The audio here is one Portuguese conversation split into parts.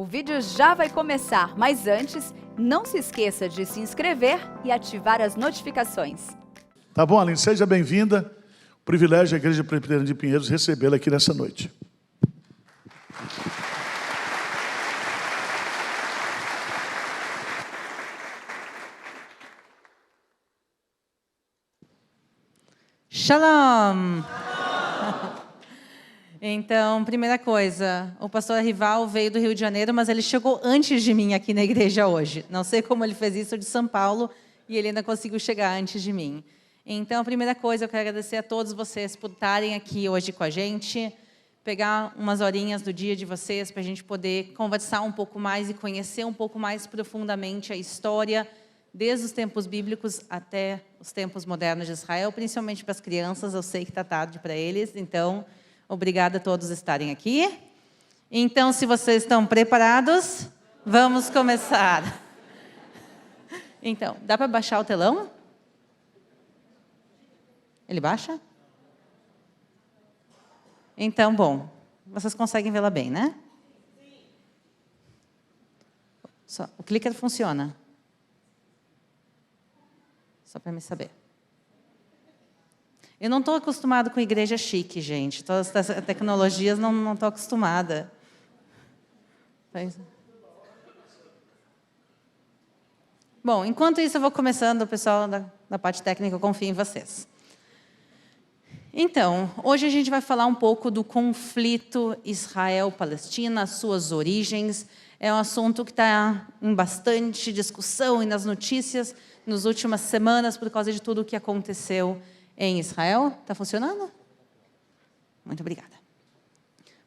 O vídeo já vai começar, mas antes, não se esqueça de se inscrever e ativar as notificações. Tá bom, Aline? Seja bem-vinda. O privilégio da Igreja Presbiteriana de Pinheiros recebê-la aqui nessa noite. Shalom! Então, primeira coisa, o pastor Rival veio do Rio de Janeiro, mas ele chegou antes de mim aqui na igreja hoje. Não sei como ele fez isso de São Paulo e ele ainda conseguiu chegar antes de mim. Então, a primeira coisa, eu quero agradecer a todos vocês por estarem aqui hoje com a gente, pegar umas horinhas do dia de vocês para a gente poder conversar um pouco mais e conhecer um pouco mais profundamente a história, desde os tempos bíblicos até os tempos modernos de Israel, principalmente para as crianças. Eu sei que está tarde para eles, então, obrigada a todos estarem aqui. Então, se vocês estão preparados, vamos começar. Então, dá para baixar o telão? Ele baixa? Então, bom, vocês conseguem vê-la bem, né? Só, o clicker funciona. Só para me saber. Eu não estou acostumada com igreja chique, gente. Todas as tecnologias não estou acostumada. Bom, enquanto isso eu vou começando, o pessoal da parte técnica, eu confio em vocês. Então, hoje a gente vai falar um pouco do conflito Israel-Palestina, as suas origens. É um assunto que está em bastante discussão e nas notícias nas últimas semanas por causa de tudo o que aconteceu em Israel. Está funcionando? Muito obrigada.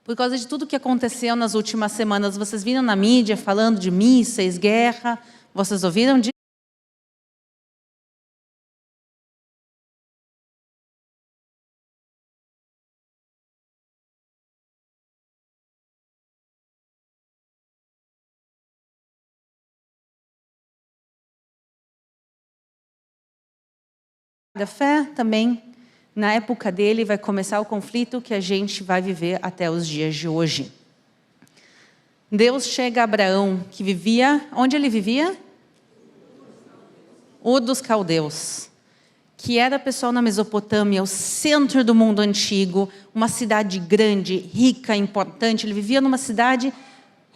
Por causa de tudo o que aconteceu nas últimas semanas, vocês viram na mídia falando de mísseis, guerra, vocês ouviram disso? Da fé também, na época dele, vai começar o conflito que a gente vai viver até os dias de hoje. Deus chega a Abraão, que vivia... Onde ele vivia? Ur dos Caldeus, que era pessoal na Mesopotâmia, o centro do mundo antigo, uma cidade grande, rica, importante. Ele vivia numa cidade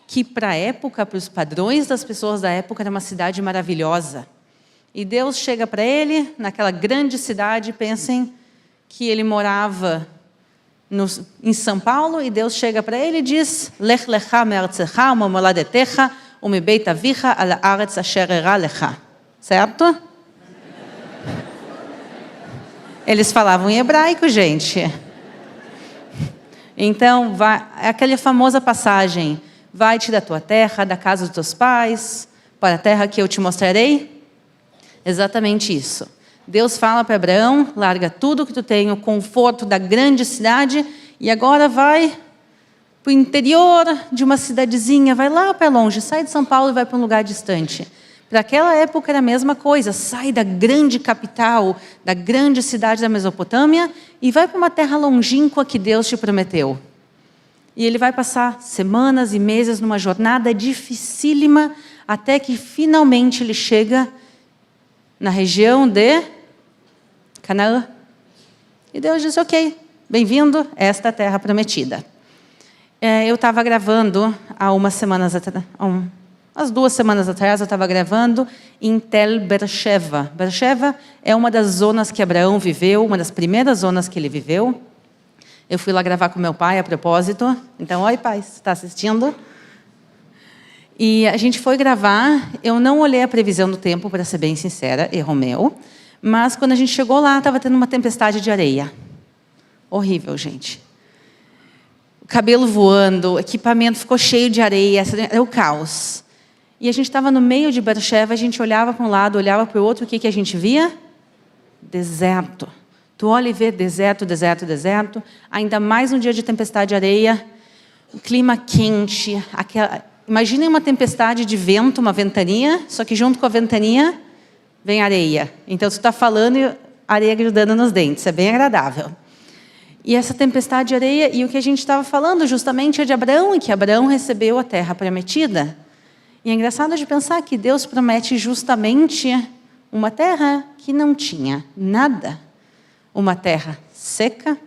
que, para a época, para os padrões das pessoas da época, era uma cidade maravilhosa. E Deus chega para ele, naquela grande cidade, pensem que ele morava em São Paulo, e Deus chega para ele e diz: Lech lecha me'artzecha u'memoladetecha u'mibeit avicha al haaretz asher era lecha. Certo? Eles falavam em hebraico, gente. Então, é aquela famosa passagem: vai-te da tua terra, da casa dos teus pais, para a terra que eu te mostrarei. Exatamente isso. Deus fala para Abraão: larga tudo que tu tem, o conforto da grande cidade, e agora vai para o interior de uma cidadezinha, vai lá para longe, sai de São Paulo e vai para um lugar distante. Para aquela época era a mesma coisa: sai da grande capital, da grande cidade da Mesopotâmia, e vai para uma terra longínqua que Deus te prometeu. E ele vai passar semanas e meses numa jornada dificílima, até que finalmente ele chega na região de Canaã. E Deus disse: ok, bem-vindo a esta terra prometida. Eu estava gravando há umas 2 semanas atrás, eu estava gravando em Tel Beersheva. Beersheva é uma das zonas que Abraão viveu, uma das primeiras zonas que ele viveu. Eu fui lá gravar com meu pai a propósito. Então, oi pai, você está assistindo? E a gente foi gravar. Eu não olhei a previsão do tempo, para ser bem sincera, erro meu. Mas quando a gente chegou lá, estava tendo uma tempestade de areia. Horrível, gente. O cabelo voando, o equipamento ficou cheio de areia, era o caos. E a gente estava no meio de Beersheva, a gente olhava para um lado, olhava para o outro, o que a gente via? Deserto. Tu olha e vê deserto, deserto, deserto. Ainda mais um dia de tempestade de areia, o clima quente, imaginem uma tempestade de vento, uma ventania, só que junto com a ventania vem areia. Então, tu está falando e areia grudando nos dentes, é bem agradável. E essa tempestade de areia, e o que a gente estava falando justamente é de Abraão, e que Abraão recebeu a terra prometida. E é engraçado de pensar que Deus promete justamente uma terra que não tinha nada. Uma terra seca,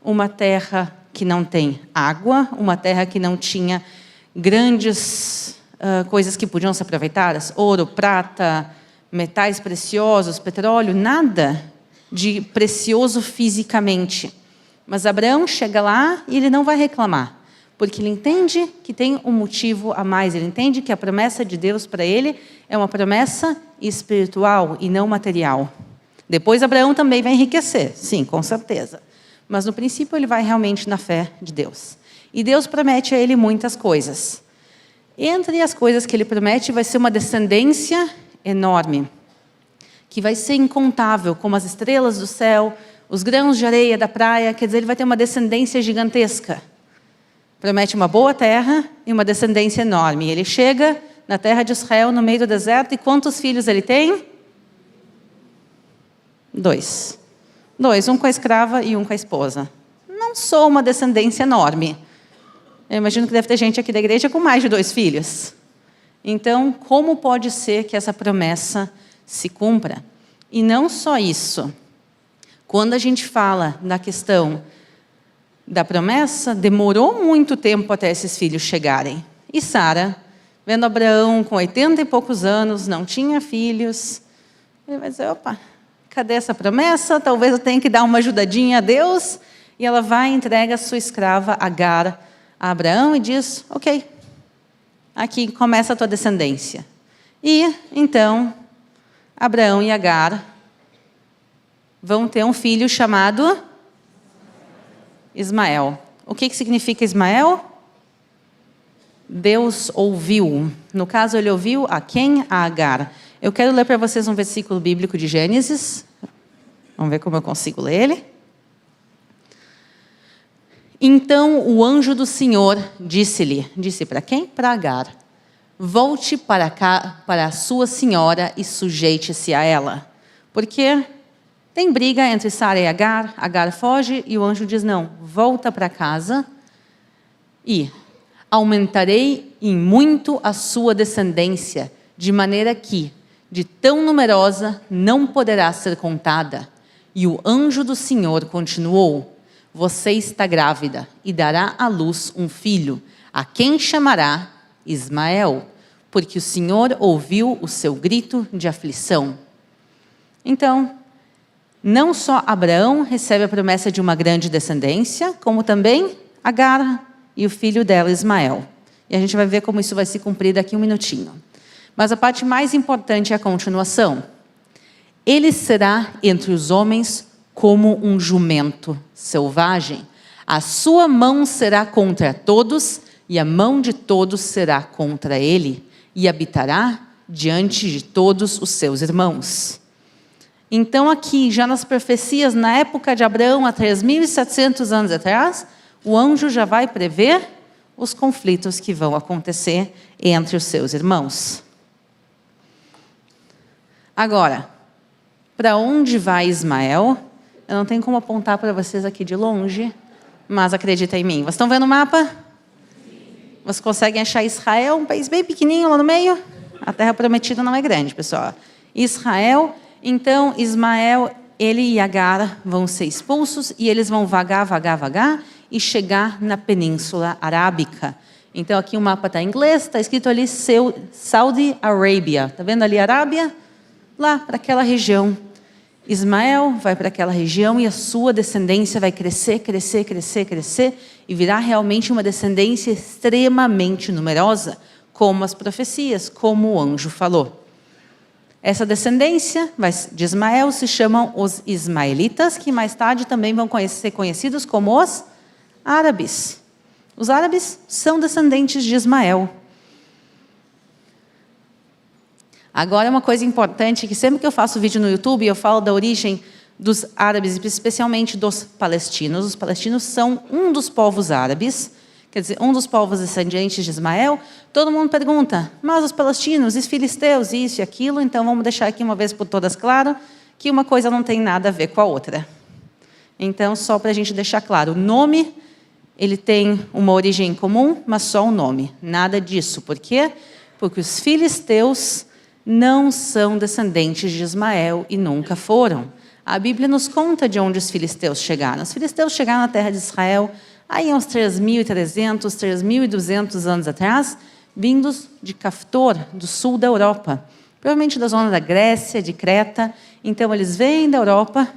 uma terra que não tem água, uma terra que não tinha grandes coisas que podiam ser aproveitadas, ouro, prata, metais preciosos, petróleo, nada de precioso fisicamente. Mas Abraão chega lá e ele não vai reclamar, porque ele entende que tem um motivo a mais, ele entende que a promessa de Deus para ele é uma promessa espiritual e não material. Depois Abraão também vai enriquecer, sim, com certeza. Mas no princípio ele vai realmente na fé de Deus. E Deus promete a ele muitas coisas. Entre as coisas que ele promete vai ser uma descendência enorme, que vai ser incontável, como as estrelas do céu, os grãos de areia da praia, quer dizer, ele vai ter uma descendência gigantesca. Promete uma boa terra e uma descendência enorme. Ele chega na terra de Israel, no meio do deserto, e quantos filhos ele tem? 2. 2, um com a escrava e um com a esposa. Não sou uma descendência enorme. Eu imagino que deve ter gente aqui da igreja com mais de 2 filhos. Então, como pode ser que essa promessa se cumpra? E não só isso. Quando a gente fala da questão da promessa, demorou muito tempo até esses filhos chegarem. E Sara, vendo Abraão com 80 e poucos anos, não tinha filhos, ele vai dizer, opa, cadê essa promessa? Talvez eu tenha que dar uma ajudadinha a Deus. E ela vai e entrega a sua escrava Agar a Abraão e diz, ok, aqui começa a tua descendência. E, então, Abraão e Agar vão ter um filho chamado Ismael. O que significa Ismael? Deus ouviu. No caso, ele ouviu a quem? A Agar. Eu quero ler para vocês um versículo bíblico de Gênesis. Vamos ver como eu consigo ler ele. Então o anjo do Senhor disse para quem? Para Agar. Volte para cá, para a sua senhora e sujeite-se a ela. Porque tem briga entre Sara e Agar, Agar foge e o anjo diz, não, volta para casa e aumentarei em muito a sua descendência, de maneira que, de tão numerosa, não poderá ser contada. E o anjo do Senhor continuou, você está grávida e dará à luz um filho, a quem chamará Ismael, porque o Senhor ouviu o seu grito de aflição. Então, não só Abraão recebe a promessa de uma grande descendência, como também Agar e o filho dela, Ismael. E a gente vai ver como isso vai se cumprir daqui a um minutinho. Mas a parte mais importante é a continuação. Ele será entre os homens como um jumento selvagem. A sua mão será contra todos, e a mão de todos será contra ele, e habitará diante de todos os seus irmãos. Então aqui, já nas profecias, na época de Abraão, há 3.700 anos atrás, o anjo já vai prever os conflitos que vão acontecer entre os seus irmãos. Agora, para onde vai Ismael? Eu não tenho como apontar para vocês aqui de longe, mas acredita em mim. Vocês estão vendo o mapa? Vocês conseguem achar Israel, um país bem pequenininho lá no meio? A terra prometida não é grande, pessoal. Israel, então Ismael, ele e Agar vão ser expulsos e eles vão vagar e chegar na Península Arábica. Então aqui o mapa está em inglês, está escrito ali Saudi Arabia. Está vendo ali Arábia? Lá para aquela região. Ismael vai para aquela região e a sua descendência vai crescer e virá realmente uma descendência extremamente numerosa, como as profecias, como o anjo falou. Essa descendência de Ismael se chamam os ismaelitas, que mais tarde também vão ser conhecidos como os árabes. Os árabes são descendentes de Ismael. Agora, uma coisa importante, que sempre que eu faço vídeo no YouTube, eu falo da origem dos árabes, especialmente dos palestinos. Os palestinos são um dos povos árabes, quer dizer, um dos povos descendentes de Ismael. Todo mundo pergunta, mas os palestinos, os filisteus, isso e aquilo, então vamos deixar aqui uma vez por todas claro que uma coisa não tem nada a ver com a outra. Então, só para a gente deixar claro, o nome, ele tem uma origem comum, mas só o nome, nada disso. Por quê? Porque os filisteus não são descendentes de Ismael e nunca foram. A Bíblia nos conta de onde os filisteus chegaram. Os filisteus chegaram na terra de Israel aí uns 3.300, 3.200 anos atrás, vindos de Caftor, do sul da Europa. Provavelmente da zona da Grécia, de Creta. Então, eles vêm da Europa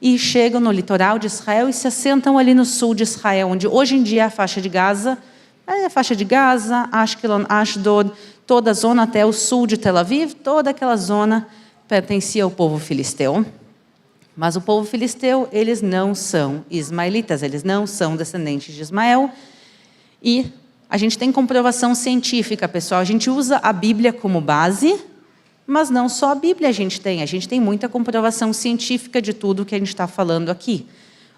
e chegam no litoral de Israel e se assentam ali no sul de Israel, onde hoje em dia é a faixa de Gaza, Ashkelon, Ashdod, toda a zona até o sul de Tel Aviv, toda aquela zona pertencia ao povo filisteu. Mas o povo filisteu, eles não são ismaelitas, eles não são descendentes de Ismael. E a gente tem comprovação científica, pessoal. A gente usa a Bíblia como base, mas não só a Bíblia a gente tem muita comprovação científica de tudo que a gente está falando aqui.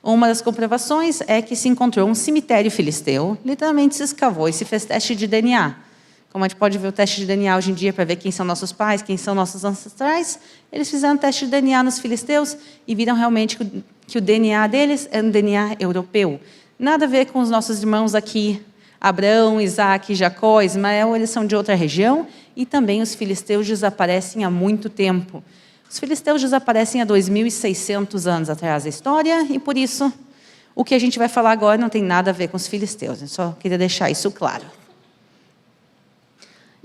Uma das comprovações é que se encontrou um cemitério filisteu, literalmente se escavou e se fez teste de DNA. Como a gente pode ver o teste de DNA hoje em dia para ver quem são nossos pais, quem são nossos ancestrais, eles fizeram teste de DNA nos filisteus e viram realmente que o DNA deles é um DNA europeu. Nada a ver com os nossos irmãos aqui, Abraão, Isaac, Jacó, Ismael, eles são de outra região, e também os filisteus desaparecem há muito tempo. Os filisteus desaparecem há 2.600 anos atrás da história, e por isso o que a gente vai falar agora não tem nada a ver com os filisteus. Eu só queria deixar isso claro.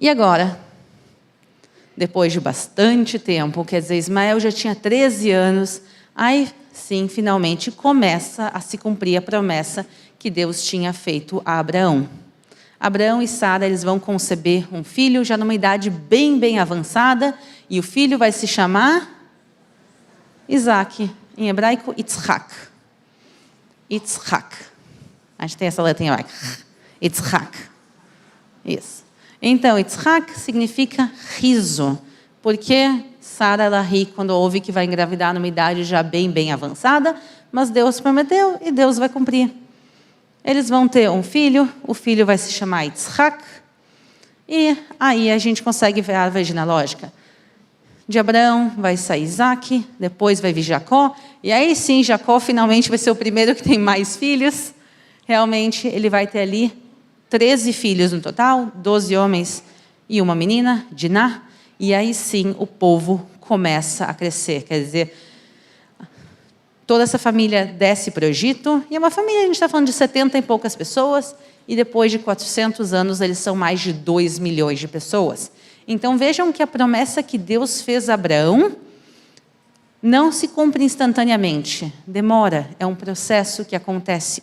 E agora, depois de bastante tempo, quer dizer, Ismael já tinha 13 anos, aí sim, finalmente começa a se cumprir a promessa que Deus tinha feito a Abraão. Abraão e Sara, eles vão conceber um filho já numa idade bem avançada, e o filho vai se chamar Isaac, em hebraico, Yitzhak. Yitzhak. A gente tem essa letra em hebraico. Yitzhak. Isso. Então, Yitzhak significa riso, porque Sara ela ri quando ouve que vai engravidar numa idade já bem avançada, mas Deus prometeu e Deus vai cumprir. Eles vão ter um filho, o filho vai se chamar Yitzhak, e aí a gente consegue ver a árvore genealógica. De Abraão vai sair Isaac, depois vai vir Jacó, e aí sim, Jacó finalmente vai ser o primeiro que tem mais filhos. Realmente, ele vai ter ali 13 filhos no total, 12 homens e uma menina, Diná, e aí sim o povo começa a crescer. Quer dizer, toda essa família desce para o Egito, e é uma família, a gente está falando de 70 e poucas pessoas, e depois de 400 anos eles são mais de 2 milhões de pessoas. Então vejam que a promessa que Deus fez a Abraão não se cumpre instantaneamente, demora, é um processo que acontece.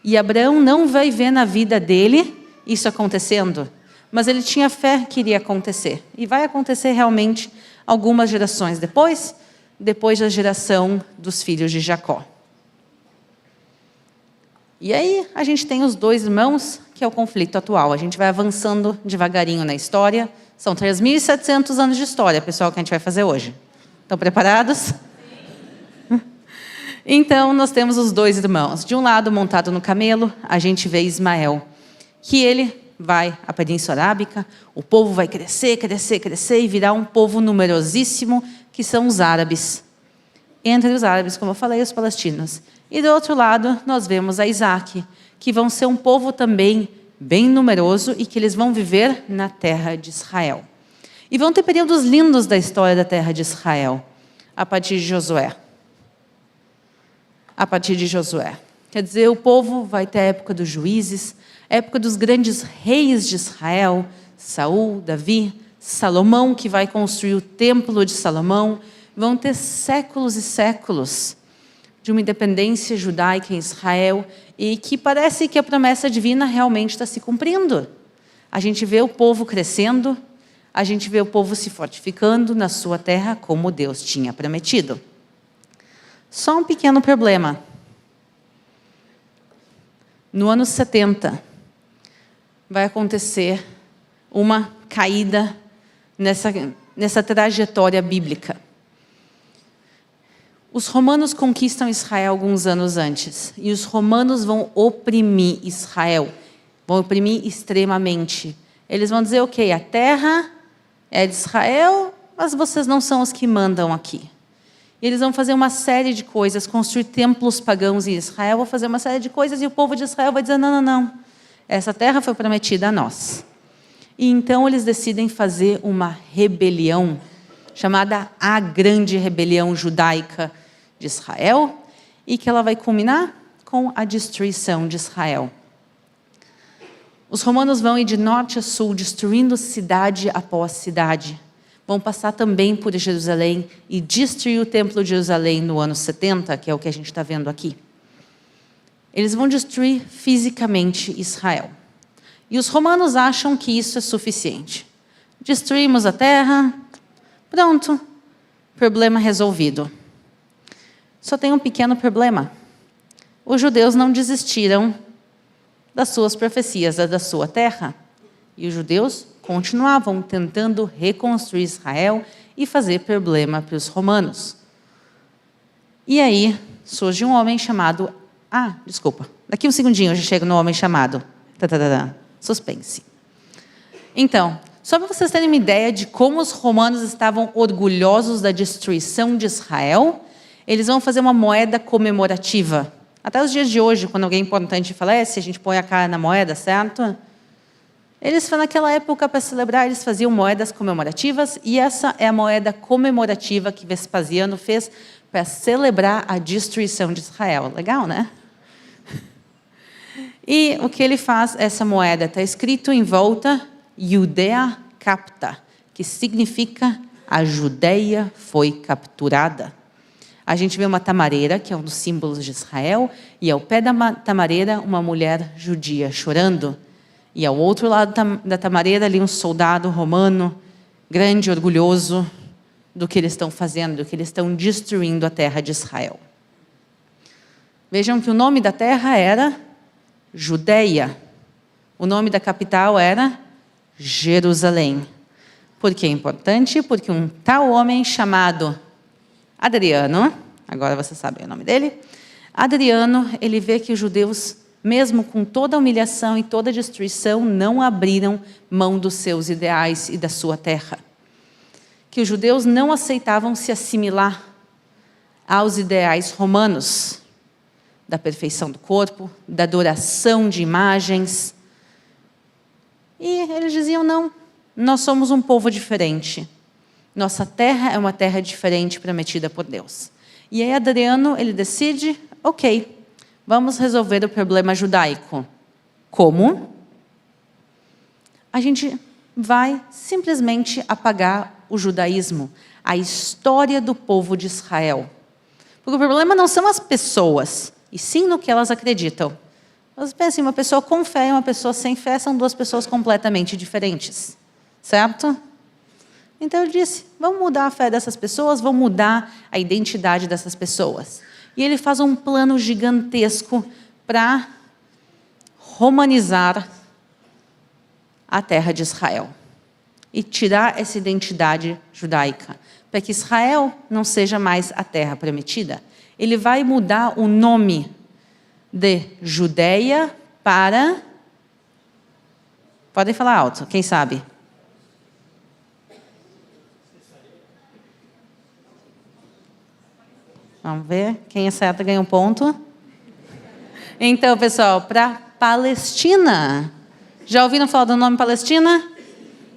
E Abraão não vai ver na vida dele isso acontecendo, mas ele tinha fé que iria acontecer. E vai acontecer realmente algumas gerações depois da geração dos filhos de Jacó. E aí a gente tem os dois irmãos, que é o conflito atual. A gente vai avançando devagarinho na história. São 3.700 anos de história, pessoal, que a gente vai fazer hoje. Estão preparados? Então, nós temos os dois irmãos. De um lado, montado no camelo, a gente vê Ismael, que ele vai à Península Arábica, o povo vai crescer e virar um povo numerosíssimo, que são os árabes. Entre os árabes, como eu falei, os palestinos. E do outro lado, nós vemos a Isaac, que vão ser um povo também bem numeroso e que eles vão viver na terra de Israel. E vão ter períodos lindos da história da terra de Israel, a partir de Josué. Quer dizer, o povo vai ter a época dos juízes, a época dos grandes reis de Israel, Saul, Davi, Salomão, que vai construir o templo de Salomão. Vão ter séculos e séculos de uma independência judaica em Israel, e que parece que a promessa divina realmente está se cumprindo. A gente vê o povo crescendo, a gente vê o povo se fortificando na sua terra, como Deus tinha prometido. Só um pequeno problema. No ano 70, vai acontecer uma caída nessa trajetória bíblica. Os romanos conquistam Israel alguns anos antes, e os romanos vão oprimir Israel, vão oprimir extremamente. Eles vão dizer, ok, a terra é de Israel, mas vocês não são os que mandam aqui. E eles vão fazer uma série de coisas, construir templos pagãos em Israel, vão fazer uma série de coisas, e o povo de Israel vai dizer, não, não, não, essa terra foi prometida a nós. E então eles decidem fazer uma rebelião, chamada a Grande Rebelião Judaica de Israel, e que ela vai culminar com a destruição de Israel. Os romanos vão ir de norte a sul, destruindo cidade após cidade. Vão passar também por Jerusalém e destruir o templo de Jerusalém no ano 70, que é o que a gente está vendo aqui. Eles vão destruir fisicamente Israel. E os romanos acham que isso é suficiente. Destruímos a terra, pronto, problema resolvido. Só tem um pequeno problema. Os judeus não desistiram das suas profecias, da sua terra. E os judeus continuavam tentando reconstruir Israel e fazer problema para os romanos. E aí surge um homem chamado... daqui um segundinho eu já chego no homem chamado... Suspense. Então, só para vocês terem uma ideia de como os romanos estavam orgulhosos da destruição de Israel, eles vão fazer uma moeda comemorativa. Até os dias de hoje, quando alguém importante falece, a gente põe a cara na moeda, certo? Eles, naquela época, para celebrar, eles faziam moedas comemorativas, e essa é a moeda comemorativa que Vespasiano fez para celebrar a destruição de Israel. Legal, né? E o que ele faz, essa moeda, está escrito em volta, Judea capta, que significa a Judeia foi capturada. A gente vê uma tamareira, que é um dos símbolos de Israel, e ao pé da tamareira, uma mulher judia chorando. E ao outro lado da tamareira, ali um soldado romano, grande, orgulhoso do que eles estão fazendo, do que eles estão destruindo a terra de Israel. Vejam que o nome da terra era Judeia. O nome da capital era Jerusalém. Por que é importante? Porque um tal homem chamado Adriano, agora você sabe o nome dele, Adriano, ele vê que os judeus, mesmo com toda a humilhação e toda a destruição, não abriram mão dos seus ideais e da sua terra. Que os judeus não aceitavam se assimilar aos ideais romanos, da perfeição do corpo, da adoração de imagens. E eles diziam, não, nós somos um povo diferente. Nossa terra é uma terra diferente prometida por Deus. E aí Adriano, ele decide, ok, vamos resolver o problema judaico. Como? A gente vai simplesmente apagar o judaísmo, a história do povo de Israel. Porque o problema não são as pessoas, e sim no que elas acreditam. Mas pensem, uma pessoa com fé e uma pessoa sem fé são duas pessoas completamente diferentes. Certo? Então ele disse, vamos mudar a fé dessas pessoas, vamos mudar a identidade dessas pessoas. E ele faz um plano gigantesco para romanizar a terra de Israel. E tirar essa identidade judaica, para que Israel não seja mais a terra prometida. Ele vai mudar o nome de Judeia para... Podem falar alto, quem sabe? Vamos ver, quem acerta ganha um ponto. Então, pessoal, para Palestina. Já ouviram falar do nome Palestina?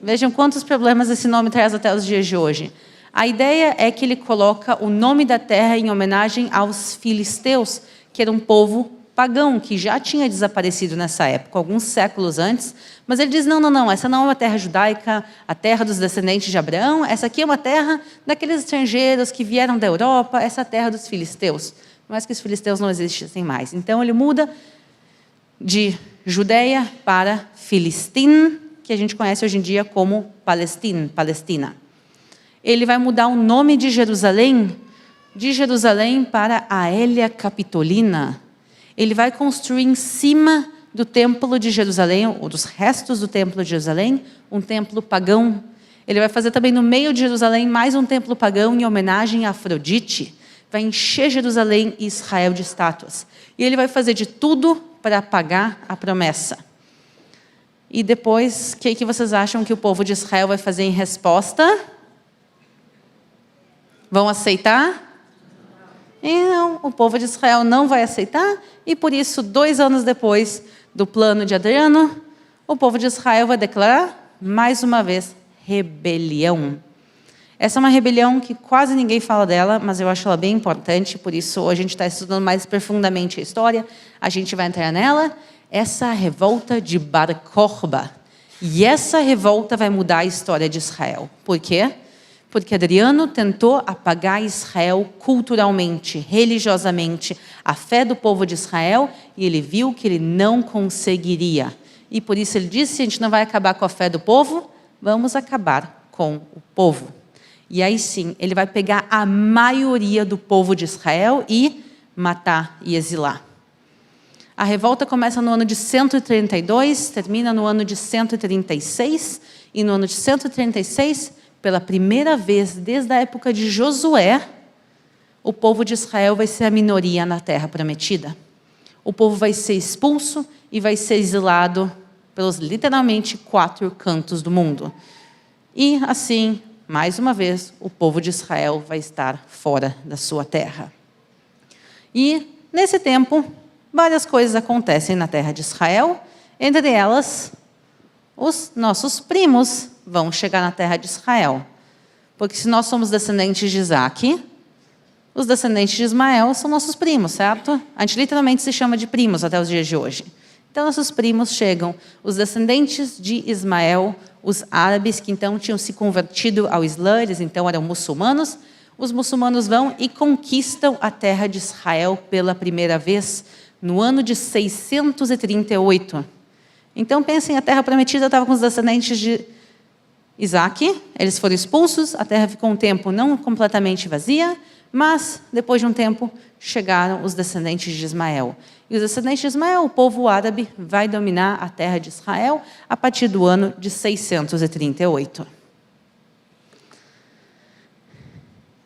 Vejam quantos problemas esse nome traz até os dias de hoje. A ideia é que ele coloca o nome da terra em homenagem aos filisteus, que era um povo pagão, que já tinha desaparecido nessa época, alguns séculos antes, mas ele diz, não, essa não é uma terra judaica, a terra dos descendentes de Abraão, essa aqui é uma terra daqueles estrangeiros que vieram da Europa, essa é a terra dos filisteus, mas que os filisteus não existissem mais. Então ele muda de Judeia para Filistim, que a gente conhece hoje em dia como Palestina. Ele vai mudar o nome de Jerusalém para Aélia Capitolina. Ele vai construir em cima do templo de Jerusalém, ou dos restos do templo de Jerusalém, um templo pagão. Ele vai fazer também no meio de Jerusalém mais um templo pagão em homenagem a Afrodite. Vai encher Jerusalém e Israel de estátuas. E ele vai fazer de tudo para apagar a promessa. E depois, o que vocês acham que o povo de Israel vai fazer em resposta? Vão aceitar? E não, o povo de Israel não vai aceitar, e por isso, 2 anos depois do plano de Adriano, o povo de Israel vai declarar, mais uma vez, rebelião. Essa é uma rebelião que quase ninguém fala dela, mas eu acho ela bem importante, por isso a gente está estudando mais profundamente a história, a gente vai entrar nela. Essa revolta de Bar Kokhba. E essa revolta vai mudar a história de Israel. Por quê? Porque Adriano tentou apagar Israel culturalmente, religiosamente, a fé do povo de Israel, e ele viu que ele não conseguiria. E por isso ele disse, a gente não vai acabar com a fé do povo, vamos acabar com o povo. E aí sim, ele vai pegar a maioria do povo de Israel e matar e exilar. A revolta começa no ano de 132, termina no ano de 136, e no ano de 136, pela primeira vez desde a época de Josué, o povo de Israel vai ser a minoria na terra prometida. O povo vai ser expulso e vai ser exilado pelos literalmente 4 cantos do mundo. E assim, mais uma vez, o povo de Israel vai estar fora da sua terra. E nesse tempo, várias coisas acontecem na terra de Israel, entre elas, os nossos primos vão chegar na terra de Israel. Porque se nós somos descendentes de Isaac, os descendentes de Ismael são nossos primos, certo? A gente literalmente se chama de primos até os dias de hoje. Então, nossos primos chegam, os descendentes de Ismael, os árabes que então tinham se convertido ao Islã, eles então eram muçulmanos. Os muçulmanos vão e conquistam a terra de Israel pela primeira vez, no ano de 638. Então, pensem, a terra prometida estava com os descendentes de Isaac, eles foram expulsos, a terra ficou um tempo não completamente vazia, mas, depois de um tempo, chegaram os descendentes de Ismael. E os descendentes de Ismael, o povo árabe, vai dominar a terra de Israel a partir do ano de 638.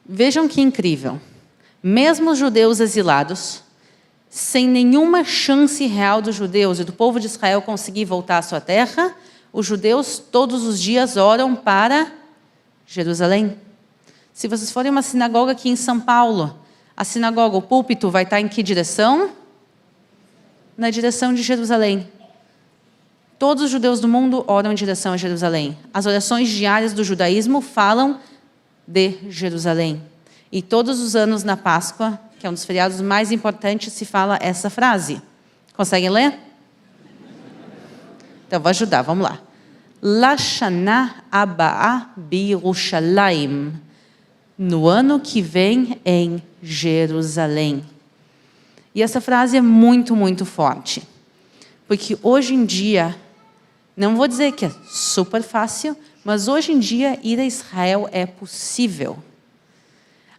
Vejam que incrível. Mesmo os judeus exilados, sem nenhuma chance real dos judeus e do povo de Israel conseguir voltar à sua terra, os judeus todos os dias oram para Jerusalém. Se vocês forem a uma sinagoga aqui em São Paulo, a sinagoga, o púlpito vai estar em que direção? Na direção de Jerusalém. Todos os judeus do mundo oram em direção a Jerusalém. As orações diárias do judaísmo falam de Jerusalém. E todos os anos na Páscoa, que é um dos feriados mais importantes, se fala essa frase. Conseguem ler? Então, vou ajudar, vamos lá. Lashana Abaa Birushalayim. No ano que vem em Jerusalém. E essa frase é muito, muito forte. Porque hoje em dia, não vou dizer que é super fácil, mas hoje em dia ir a Israel é possível.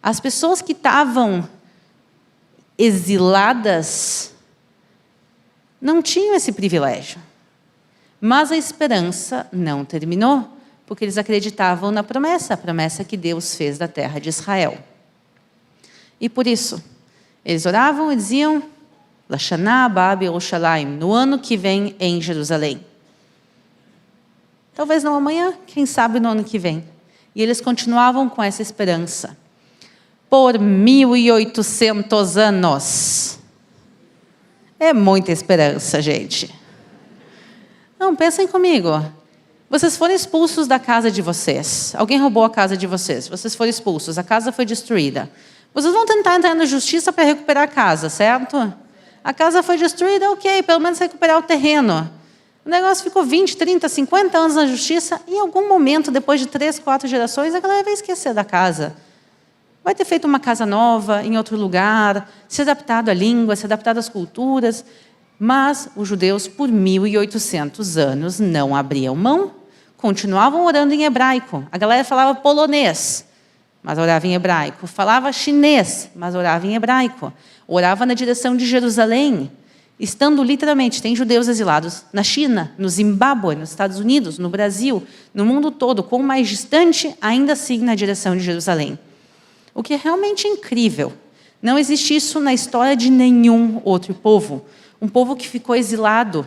As pessoas que estavam exiladas não tinham esse privilégio. Mas a esperança não terminou, porque eles acreditavam na promessa, a promessa que Deus fez da terra de Israel. E por isso, eles oravam e diziam, Lashana Abaa Birushalayim, no ano que vem em Jerusalém. Talvez não amanhã, quem sabe no ano que vem. E eles continuavam com essa esperança. Por 1800 anos. É muita esperança, gente. Não, pensem comigo. Vocês foram expulsos da casa de vocês. Alguém roubou a casa de vocês. Vocês foram expulsos. A casa foi destruída. Vocês vão tentar entrar na justiça para recuperar a casa, certo? A casa foi destruída, ok, pelo menos recuperar o terreno. O negócio ficou 20, 30, 50 anos na justiça. E em algum momento, depois de 3, 4 gerações, a galera vai esquecer da casa. Vai ter feito uma casa nova, em outro lugar, se adaptado à língua, se adaptado às culturas. Mas os judeus, por 1800 anos, não abriam mão, continuavam orando em hebraico. A galera falava polonês, mas orava em hebraico. Falava chinês, mas orava em hebraico. Orava na direção de Jerusalém, estando literalmente, tem judeus exilados na China, no Zimbábue, nos Estados Unidos, no Brasil, no mundo todo, quão mais distante, ainda assim na direção de Jerusalém. O que é realmente incrível. Não existe isso na história de nenhum outro povo. Um povo que ficou exilado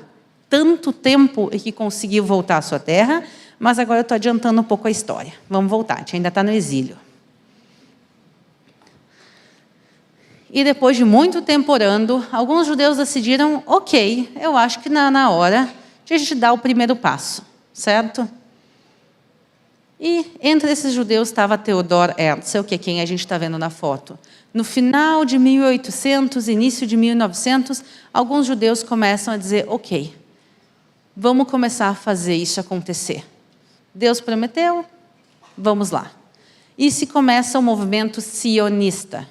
tanto tempo e que conseguiu voltar à sua terra, mas agora eu estou adiantando um pouco a história. Vamos voltar, a gente ainda está no exílio. E depois de muito tempo orando, alguns judeus decidiram, ok, eu acho que na hora de a gente dar o primeiro passo, certo? E entre esses judeus estava Theodor Herzl, que é quem a gente está vendo na foto. No final de 1800, início de 1900, alguns judeus começam a dizer, ok, vamos começar a fazer isso acontecer. Deus prometeu, vamos lá. E se começa o movimento sionista.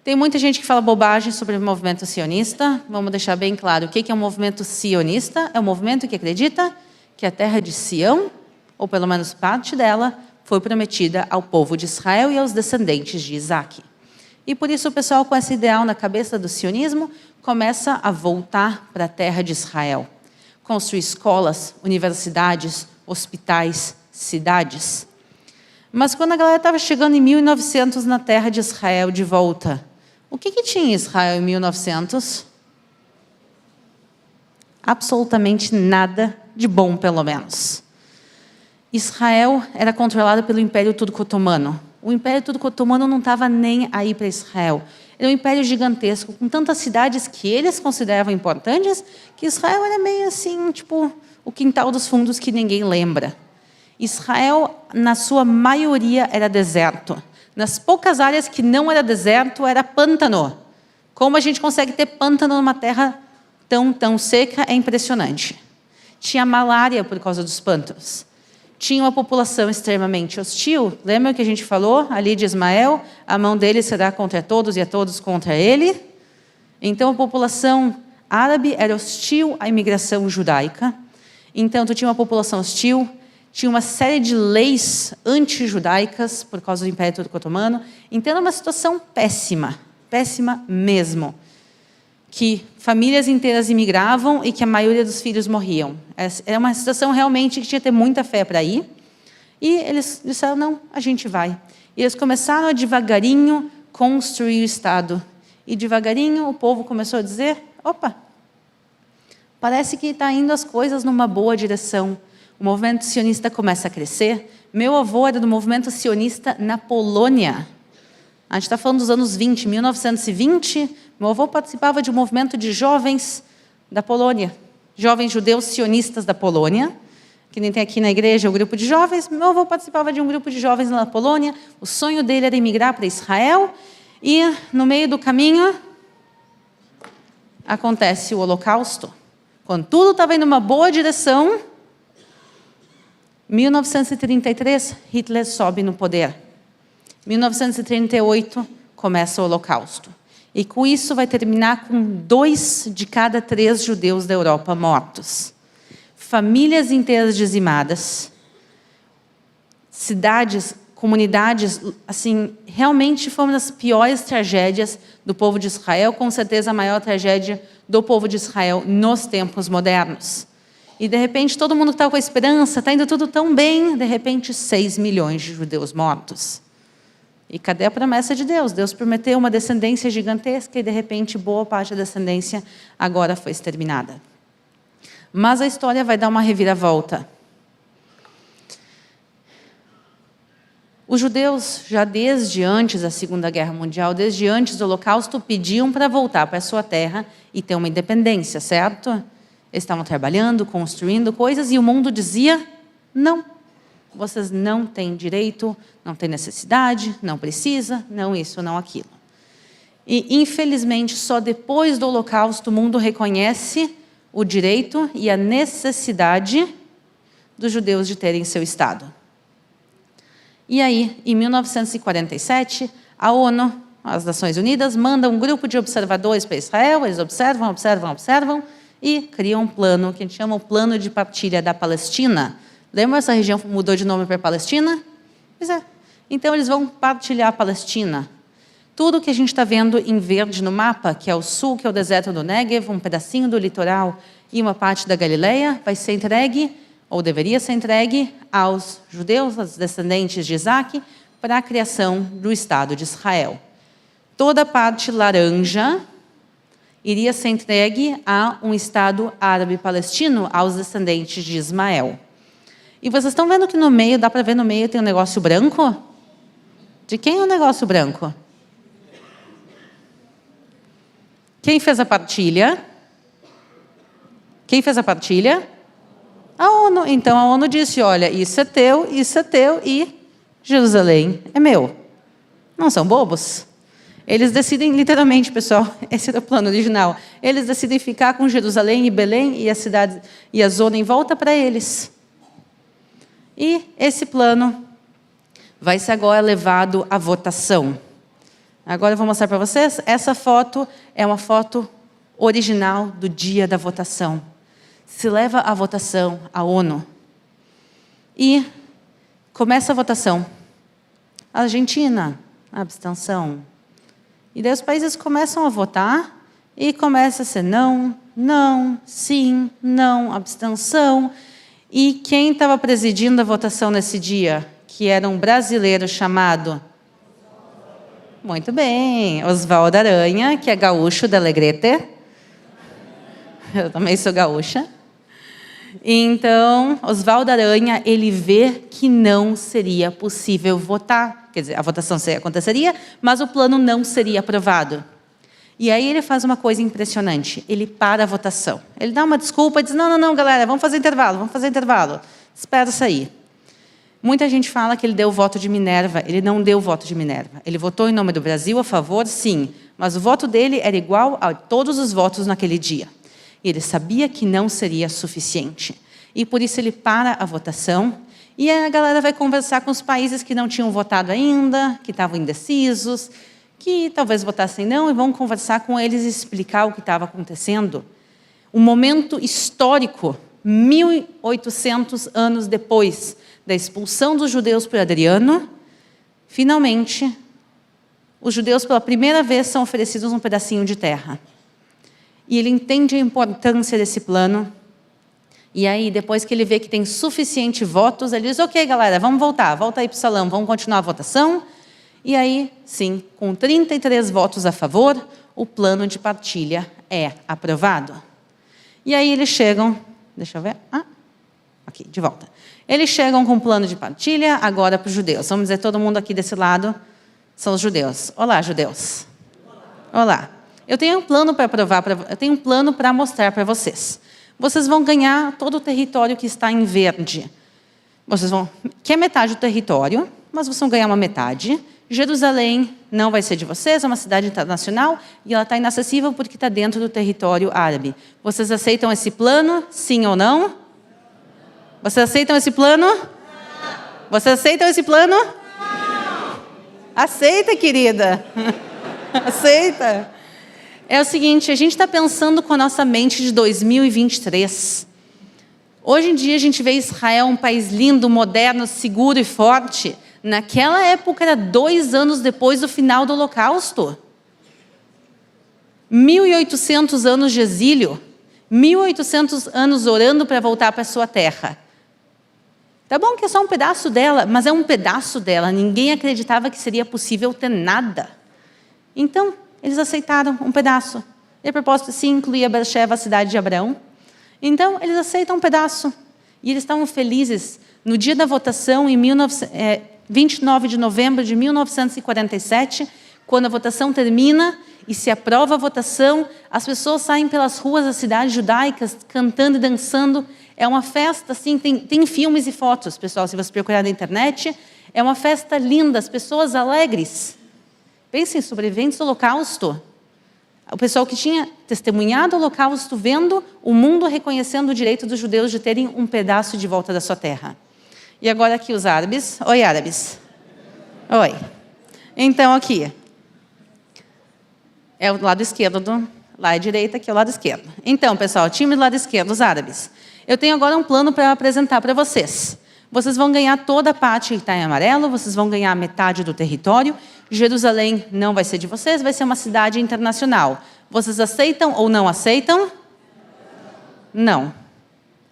Tem muita gente que fala bobagem sobre o movimento sionista. Vamos deixar bem claro. O que é um movimento sionista? É um movimento que acredita que a terra de Sião, ou pelo menos parte dela, foi prometida ao povo de Israel e aos descendentes de Isaac. E por isso o pessoal com esse ideal na cabeça do sionismo começa a voltar para a terra de Israel. Construir escolas, universidades, hospitais, cidades. Mas quando a galera estava chegando em 1900 na terra de Israel de volta, o que tinha em Israel em 1900? Absolutamente nada de bom, pelo menos. Israel era controlado pelo Império Turco-Otomano. O Império Turco-Otomano não estava nem aí para Israel. Era um império gigantesco, com tantas cidades que eles consideravam importantes, que Israel era meio assim, tipo, o quintal dos fundos que ninguém lembra. Israel, na sua maioria, era deserto. Nas poucas áreas que não era deserto, era pântano. Como a gente consegue ter pântano numa terra tão seca, é impressionante. Tinha malária por causa dos pântanos. Tinha uma população extremamente hostil. Lembra que a gente falou ali de Ismael? A mão dele será contra todos e a todos contra ele. Então, a população árabe era hostil à imigração judaica. Então, tu tinha uma população hostil, tinha uma série de leis anti-judaicas por causa do Império Turco-Otomano. Então, era uma situação péssima, péssima mesmo. Que famílias inteiras imigravam e que a maioria dos filhos morriam. Era uma situação realmente que tinha que ter muita fé para ir. E eles disseram, não, a gente vai. E eles começaram a devagarinho construir o Estado. E devagarinho o povo começou a dizer, opa, parece que está indo as coisas numa boa direção. O movimento sionista começa a crescer. Meu avô era do movimento sionista na Polônia. A gente está falando dos anos 20, 1920. Meu avô participava de um movimento de jovens da Polônia. Jovens judeus sionistas da Polônia. Que nem tem aqui na igreja o grupo de jovens. Meu avô participava de um grupo de jovens na Polônia. O sonho dele era emigrar para Israel. E, no meio do caminho, acontece o Holocausto. Quando tudo estava indo numa boa direção, 1933, Hitler sobe no poder. 1938, começa o Holocausto. E com isso vai terminar com 2 de cada 3 judeus da Europa mortos. Famílias inteiras dizimadas. Cidades, comunidades, assim, realmente foi uma das piores tragédias do povo de Israel, com certeza a maior tragédia do povo de Israel nos tempos modernos. E, de repente, todo mundo estava com a esperança, está indo tudo tão bem, de repente, 6 milhões de judeus mortos. E cadê a promessa de Deus? Deus prometeu uma descendência gigantesca e, de repente, boa parte da descendência agora foi exterminada. Mas a história vai dar uma reviravolta. Os judeus, já desde antes da Segunda Guerra Mundial, desde antes do Holocausto, pediam para voltar para a sua terra e ter uma independência, certo? Eles estavam trabalhando, construindo coisas, e o mundo dizia, não. Vocês não têm direito, não têm necessidade, não precisa, não isso, não aquilo. E, infelizmente, só depois do Holocausto o mundo reconhece o direito e a necessidade dos judeus de terem seu Estado. E aí, em 1947, a ONU, as Nações Unidas, manda um grupo de observadores para Israel, eles observam, e criam um plano, que a gente chama o Plano de Partilha da Palestina. Lembra essa região mudou de nome para Palestina? Pois é. Então, eles vão partilhar a Palestina. Tudo que a gente está vendo em verde no mapa, que é o sul, que é o deserto do Negev, um pedacinho do litoral e uma parte da Galileia, vai ser entregue, ou deveria ser entregue, aos judeus, aos descendentes de Isaac, para a criação do Estado de Israel. Toda a parte laranja iria ser entregue a um Estado árabe-palestino, aos descendentes de Ismael. E vocês estão vendo que no meio, dá para ver no meio, tem um negócio branco? De quem é o negócio branco? Quem fez a partilha? Quem fez a partilha? A ONU. Então, a ONU disse, olha, isso é teu e Jerusalém é meu. Não são bobos? Eles decidem, literalmente, pessoal, esse era o plano original, eles decidem ficar com Jerusalém e Belém e a cidade e a zona em volta para eles. E esse plano vai ser agora levado à votação. Agora eu vou mostrar para vocês, essa foto é uma foto original do dia da votação. Se leva à votação a ONU. E começa a votação. Argentina, abstenção. E daí os países começam a votar e começa a ser não, não, sim, não, abstenção. E quem estava presidindo a votação nesse dia? Que era um brasileiro chamado... Muito bem, Oswaldo Aranha, que é gaúcho da Alegrete. Eu também sou gaúcha. Então, Oswaldo Aranha, ele vê que não seria possível votar. Quer dizer, a votação aconteceria, mas o plano não seria aprovado. E aí ele faz uma coisa impressionante. Ele para a votação. Ele dá uma desculpa e diz, não, galera, vamos fazer intervalo. Espera sair. Muita gente fala que ele deu o voto de Minerva. Ele não deu o voto de Minerva. Ele votou em nome do Brasil a favor, sim. Mas o voto dele era igual a todos os votos naquele dia. Ele sabia que não seria suficiente. E por isso ele para a votação. E a galera vai conversar com os países que não tinham votado ainda, que estavam indecisos, que talvez votassem não, e vão conversar com eles e explicar o que estava acontecendo. Um momento histórico, 1800 anos depois da expulsão dos judeus por Adriano, finalmente, os judeus pela primeira vez são oferecidos um pedacinho de terra. E ele entende a importância desse plano. E aí, depois que ele vê que tem suficiente votos, ele diz, ok, galera, vamos voltar, volta aí para o salão, vamos continuar a votação. E aí, sim, com 33 votos a favor, o plano de partilha é aprovado. E aí eles chegam, deixa eu ver, aqui, de volta. Eles chegam com um plano de partilha agora para os judeus. Vamos dizer, todo mundo aqui desse lado são os judeus. Olá, judeus. Olá. Eu tenho um plano para aprovar, eu tenho um plano para mostrar para vocês. Vocês vão ganhar todo o território que está em verde. Que é metade do território, mas vocês vão ganhar uma metade. Jerusalém não vai ser de vocês, é uma cidade internacional e ela está inacessível porque está dentro do território árabe. Vocês aceitam esse plano, sim ou não? Vocês aceitam esse plano? Não. Vocês aceitam esse plano? Não. Aceita, querida. Aceita. É o seguinte, a gente está pensando com a nossa mente de 2023. Hoje em dia a gente vê Israel um país lindo, moderno, seguro e forte. Naquela época era 2 anos depois do final do Holocausto. 1800 anos de exílio. 1800 anos orando para voltar para a sua terra. Tá bom que é só um pedaço dela, mas é um pedaço dela. Ninguém acreditava que seria possível ter nada. Então, eles aceitaram um pedaço. E a proposta, sim, incluía Beersheba, a cidade de Abraão. Então, eles aceitam um pedaço. E eles estavam felizes. No dia da votação, em 29 de novembro de 1947, quando a votação termina e se aprova a votação, as pessoas saem pelas ruas das cidades judaicas, cantando e dançando. É uma festa, assim, tem filmes e fotos, pessoal, se você procurar na internet. É uma festa linda, as pessoas alegres. Pensem, sobreviventes do Holocausto. O pessoal que tinha testemunhado o Holocausto, vendo o mundo reconhecendo o direito dos judeus de terem um pedaço de volta da sua terra. E agora aqui os árabes. Oi, árabes. Oi. Então, aqui. É o lado esquerdo, lá é direita, aqui é o lado esquerdo. Então, pessoal, time do lado esquerdo, os árabes. Eu tenho agora um plano para apresentar para vocês. Vocês vão ganhar toda a parte que está em amarelo, vocês vão ganhar metade do território. Jerusalém não vai ser de vocês, vai ser uma cidade internacional. Vocês aceitam ou não aceitam? Não.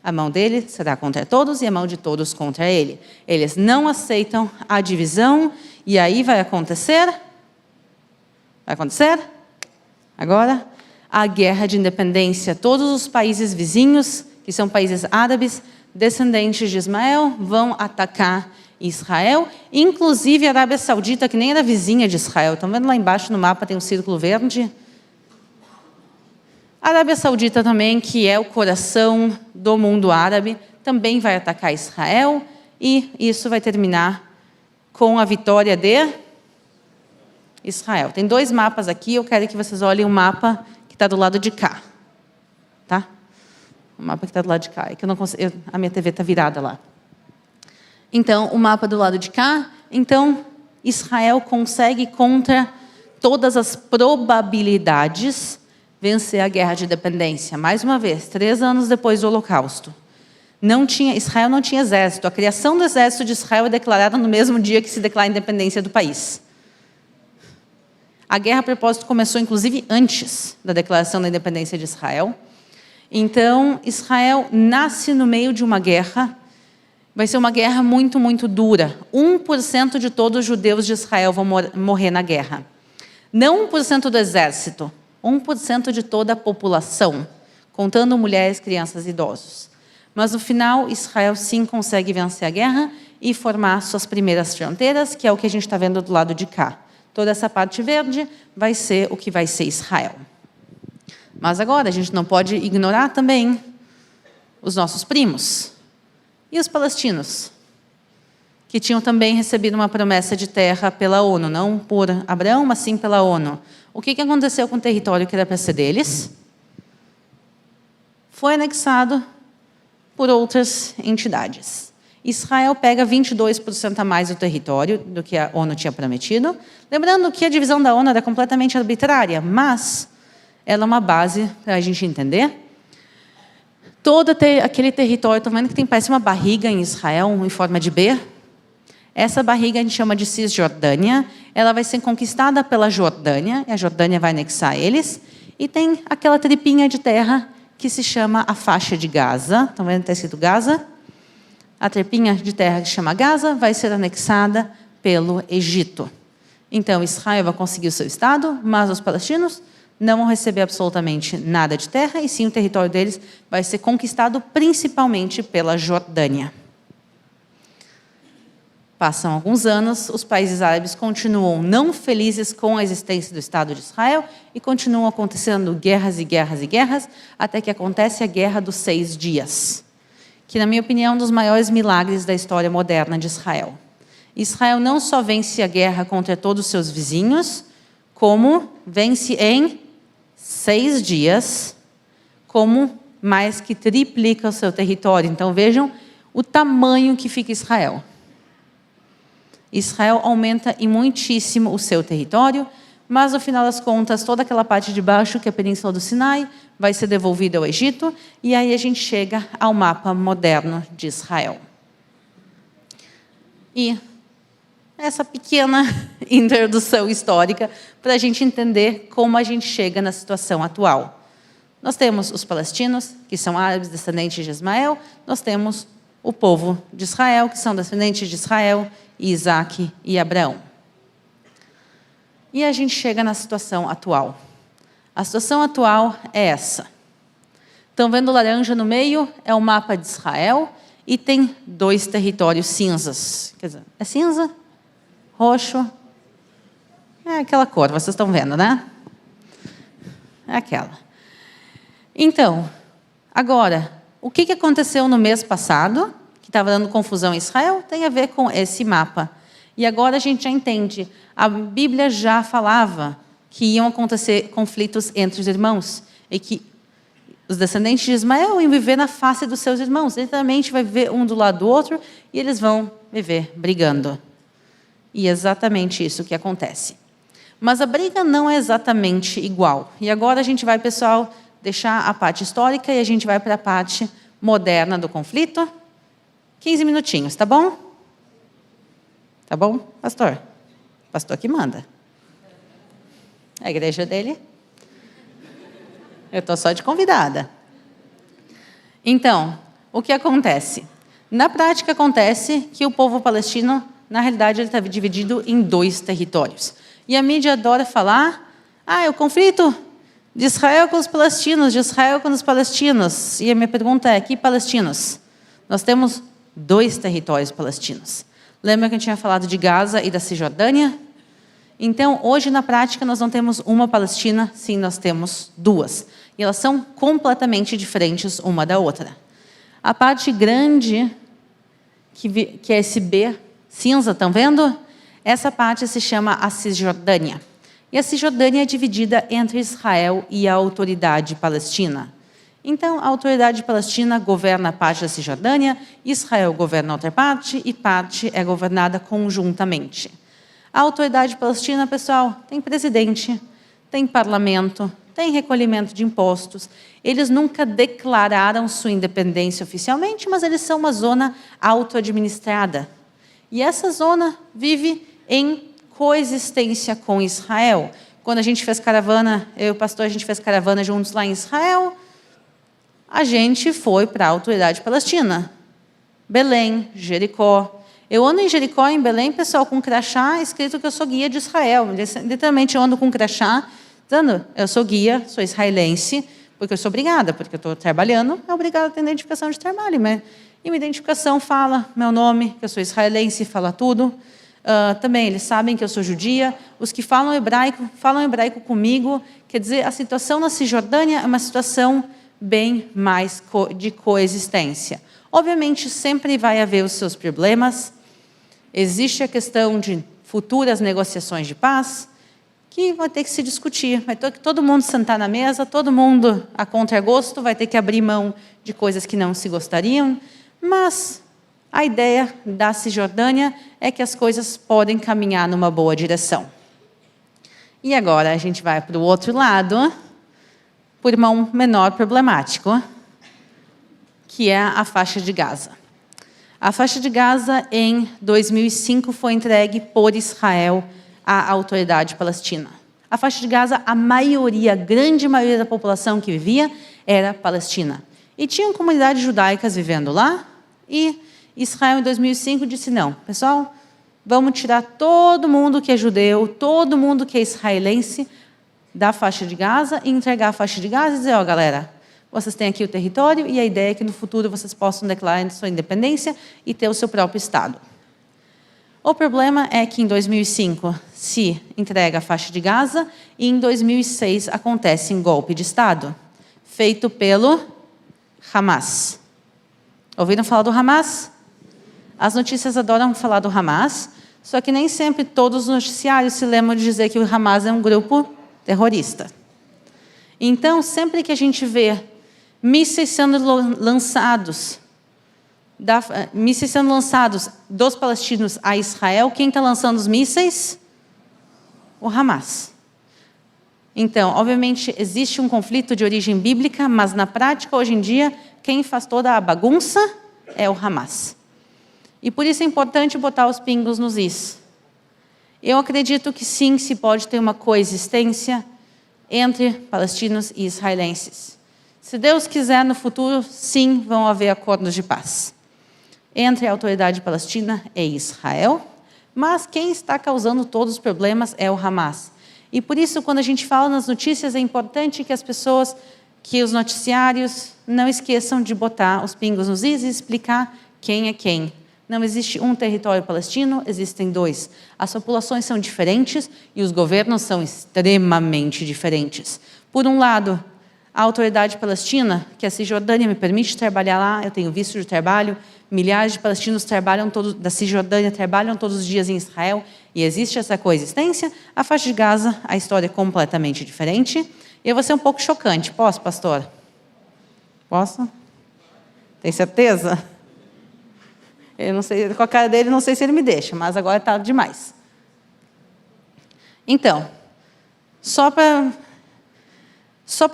A mão dele será contra todos e a mão de todos contra ele. Eles não aceitam a divisão e aí vai acontecer? Vai acontecer? Agora, a guerra de independência. Todos os países vizinhos, que são países árabes, descendentes de Ismael, vão atacar Israel, inclusive a Arábia Saudita, que nem era vizinha de Israel. Estão vendo lá embaixo no mapa, tem um círculo verde? A Arábia Saudita também, que é o coração do mundo árabe, também vai atacar Israel, e isso vai terminar com a vitória de Israel. Tem 2 mapas aqui, eu quero que vocês olhem o mapa que está do lado de cá. Tá? O mapa que está do lado de cá, é que eu não consigo, a minha TV está virada lá. Então, o mapa do lado de cá, então, Israel consegue, contra todas as probabilidades, vencer a guerra de independência. Mais uma vez, 3 anos depois do Holocausto. Israel não tinha exército. A criação do exército de Israel é declarada no mesmo dia que se declara a independência do país. A guerra, a propósito, começou, inclusive, antes da declaração da independência de Israel. Então, Israel nasce no meio de uma guerra. Vai ser uma guerra muito, muito dura. 1% de todos os judeus de Israel vão morrer na guerra. Não 1% do exército, 1% de toda a população, contando mulheres, crianças e idosos. Mas, no final, Israel sim consegue vencer a guerra e formar suas primeiras fronteiras, que é o que a gente está vendo do lado de cá. Toda essa parte verde vai ser o que vai ser Israel. Mas agora a gente não pode ignorar também os nossos primos e os palestinos, que tinham também recebido uma promessa de terra pela ONU, não por Abraão, mas sim pela ONU. O que aconteceu com o território que era para ser deles? Foi anexado por outras entidades. Israel pega 22% a mais do território do que a ONU tinha prometido. Lembrando que a divisão da ONU era completamente arbitrária, mas ela é uma base para a gente entender. Todo aquele território, estão vendo que tem, parece uma barriga em Israel, em forma de B? Essa barriga a gente chama de Cisjordânia. Ela vai ser conquistada pela Jordânia, e a Jordânia vai anexar eles. E tem aquela tripinha de terra que se chama a faixa de Gaza. Estão vendo que está escrito Gaza? A tripinha de terra que se chama Gaza vai ser anexada pelo Egito. Então, Israel vai conseguir o seu estado, mas os palestinos não vão receber absolutamente nada de terra, e sim o território deles vai ser conquistado principalmente pela Jordânia. Passam alguns anos, os países árabes continuam não felizes com a existência do Estado de Israel e continuam acontecendo guerras e guerras e guerras, até que acontece a Guerra dos 6 Dias, que, na minha opinião, é um dos maiores milagres da história moderna de Israel. Israel não só vence a guerra contra todos os seus vizinhos, como vence em 6 dias, como mais que triplica o seu território. Então, vejam o tamanho que fica Israel. Israel aumenta em muitíssimo o seu território, mas, no final das contas, toda aquela parte de baixo, que é a Península do Sinai, vai ser devolvida ao Egito, e aí a gente chega ao mapa moderno de Israel. E essa pequena introdução histórica para a gente entender como a gente chega na situação atual. Nós temos os palestinos, que são árabes descendentes de Ismael, nós temos o povo de Israel, que são descendentes de Israel, Isaac e Abraão. E a gente chega na situação atual. A situação atual é essa. Estão vendo laranja no meio? É o mapa de Israel e tem 2 territórios cinzas. Quer dizer, é cinza, roxo, é aquela cor, vocês estão vendo, né? É aquela. Então, agora, o que aconteceu no mês passado, que estava dando confusão em Israel, tem a ver com esse mapa. E agora a gente já entende. A Bíblia já falava que iam acontecer conflitos entre os irmãos e que os descendentes de Ismael iam viver na face dos seus irmãos. Literalmente vai viver um do lado do outro e eles vão viver brigando. E é exatamente isso que acontece. Mas a briga não é exatamente igual. E agora a gente vai, pessoal, deixar a parte histórica e a gente vai para a parte moderna do conflito. 15 minutinhos, tá bom? Tá bom, pastor? Pastor que manda. A igreja dele? Eu estou só de convidada. Então, o que acontece? Na prática, acontece que o povo palestino, na realidade, ele está dividido em 2 territórios. E a mídia adora falar, é o conflito de Israel com os palestinos, de Israel com os palestinos. E a minha pergunta é, que palestinos? Nós temos 2 territórios palestinos. Lembra que eu tinha falado de Gaza e da Cisjordânia? Então, hoje, na prática, nós não temos uma Palestina, sim, nós temos duas. E elas são completamente diferentes uma da outra. A parte grande, que é esse B cinza, estão vendo? Essa parte se chama a Cisjordânia. E a Cisjordânia é dividida entre Israel e a autoridade palestina. Então, a autoridade palestina governa a parte da Cisjordânia, Israel governa outra parte, e parte é governada conjuntamente. A autoridade palestina, pessoal, tem presidente, tem parlamento, tem recolhimento de impostos. Eles nunca declararam sua independência oficialmente, mas eles são uma zona auto-administrada. E essa zona vive em coexistência com Israel. Quando a gente fez caravana, eu e o pastor, a gente fez caravana juntos lá em Israel, a gente foi para a autoridade palestina. Belém, Jericó. Eu ando em Jericó, em Belém, pessoal, com crachá, escrito que eu sou guia de Israel. Literalmente, eu ando com crachá, dizendo, eu sou guia, sou israelense, porque eu sou obrigada, porque eu estou trabalhando, é obrigada a ter identificação de trabalho. E minha identificação fala meu nome, que eu sou israelense, fala tudo. Também eles sabem que eu sou judia. Os que falam hebraico comigo. Quer dizer, a situação na Cisjordânia é uma situação bem mais de coexistência. Obviamente, sempre vai haver os seus problemas. Existe a questão de futuras negociações de paz, que vai ter que se discutir. Vai ter que todo mundo sentar na mesa, todo mundo a contragosto, vai ter que abrir mão de coisas que não se gostariam. Mas a ideia da Cisjordânia é que as coisas podem caminhar numa boa direção. E agora a gente vai para o outro lado, por irmão menor problemático, que é a faixa de Gaza. A faixa de Gaza, em 2005, foi entregue por Israel à autoridade palestina. A faixa de Gaza, a grande maioria da população que vivia era palestina. E tinham comunidades judaicas vivendo lá, e Israel, em 2005, disse, não, pessoal, vamos tirar todo mundo que é judeu, todo mundo que é israelense da faixa de Gaza e entregar a faixa de Gaza e dizer, ó, galera, vocês têm aqui o território e a ideia é que no futuro vocês possam declarar sua independência e ter o seu próprio Estado. O problema é que em 2005 se entrega a faixa de Gaza e em 2006 acontece um golpe de Estado, feito pelo Hamas. Ouviram falar do Hamas? As notícias adoram falar do Hamas, só que nem sempre todos os noticiários se lembram de dizer que o Hamas é um grupo terrorista. Então, sempre que a gente vê mísseis sendo lançados dos palestinos a Israel, quem está lançando os mísseis? O Hamas. Então, obviamente, existe um conflito de origem bíblica, mas na prática, hoje em dia, quem faz toda a bagunça é o Hamas. E por isso é importante botar os pingos nos is. Eu acredito que sim, se pode ter uma coexistência entre palestinos e israelenses. Se Deus quiser, no futuro, sim, vão haver acordos de paz entre a autoridade palestina e Israel, mas quem está causando todos os problemas é o Hamas. E por isso, quando a gente fala nas notícias, é importante que as pessoas, que os noticiários, não esqueçam de botar os pingos nos is e explicar quem é quem. Não existe um território palestino, existem dois. As populações são diferentes e os governos são extremamente diferentes. Por um lado, a autoridade palestina, que a Cisjordânia me permite trabalhar lá, eu tenho visto de trabalho, milhares de palestinos da Cisjordânia trabalham todos os dias em Israel, e existe essa coexistência. A faixa de Gaza, a história é completamente diferente. E eu vou ser um pouco chocante. Posso, pastor? Posso? Tem certeza? Eu não sei, com a cara dele, não sei se ele me deixa, mas agora está demais. Então, só para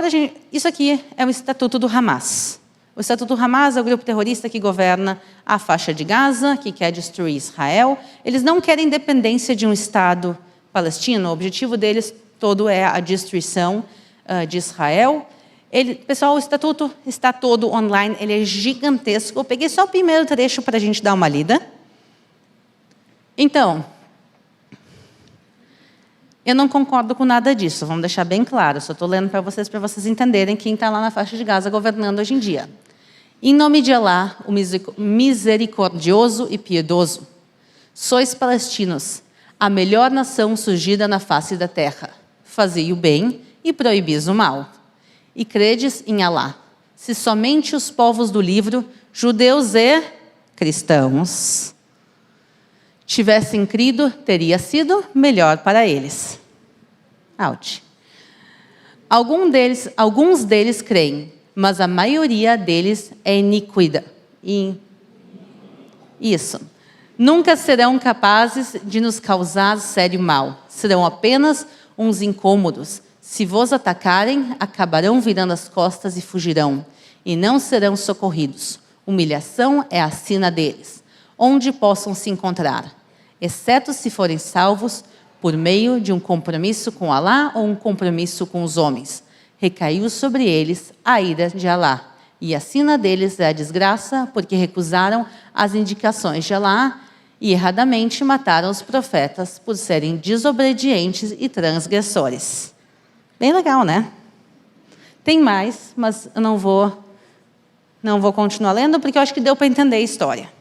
gente, isso aqui é o Estatuto do Hamas. O Estatuto do Hamas é o grupo terrorista que governa a faixa de Gaza, que quer destruir Israel. Eles não querem independência de um Estado palestino. O objetivo deles todo é a destruição de Israel. Pessoal, o Estatuto está todo online, ele é gigantesco. Eu peguei só o primeiro trecho para a gente dar uma lida. Então, eu não concordo com nada disso, vamos deixar bem claro. Só estou lendo para vocês entenderem quem está lá na faixa de Gaza governando hoje em dia. Em nome de Alá, o misericordioso e piedoso, sois palestinos, a melhor nação surgida na face da terra. Fazei o bem e proibis o mal. E credes em Alá. Se somente os povos do livro, judeus e cristãos, tivessem crido, teria sido melhor para eles. Ouch. Alguns deles creem, mas a maioria deles é iniquida. Isso. Nunca serão capazes de nos causar sério mal. Serão apenas uns incômodos. Se vos atacarem, acabarão virando as costas e fugirão. E não serão socorridos. Humilhação é a sina deles, onde possam se encontrar, exceto se forem salvos por meio de um compromisso com Alá ou um compromisso com os homens. Recaiu sobre eles a ira de Alá. E a sina deles é a desgraça, porque recusaram as indicações de Alá e erradamente mataram os profetas por serem desobedientes e transgressores. Bem legal, né? Tem mais, mas eu não vou continuar lendo, porque eu acho que deu para entender a história.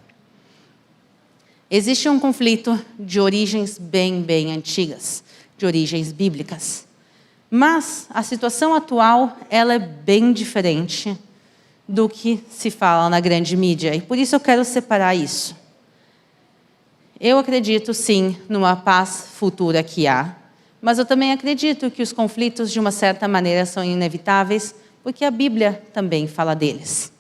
Existe um conflito de origens bem antigas, de origens bíblicas. Mas a situação atual, ela é bem diferente do que se fala na grande mídia. E por isso eu quero separar isso. Eu acredito, sim, numa paz futura que há. Mas eu também acredito que os conflitos, de uma certa maneira, são inevitáveis, porque a Bíblia também fala deles.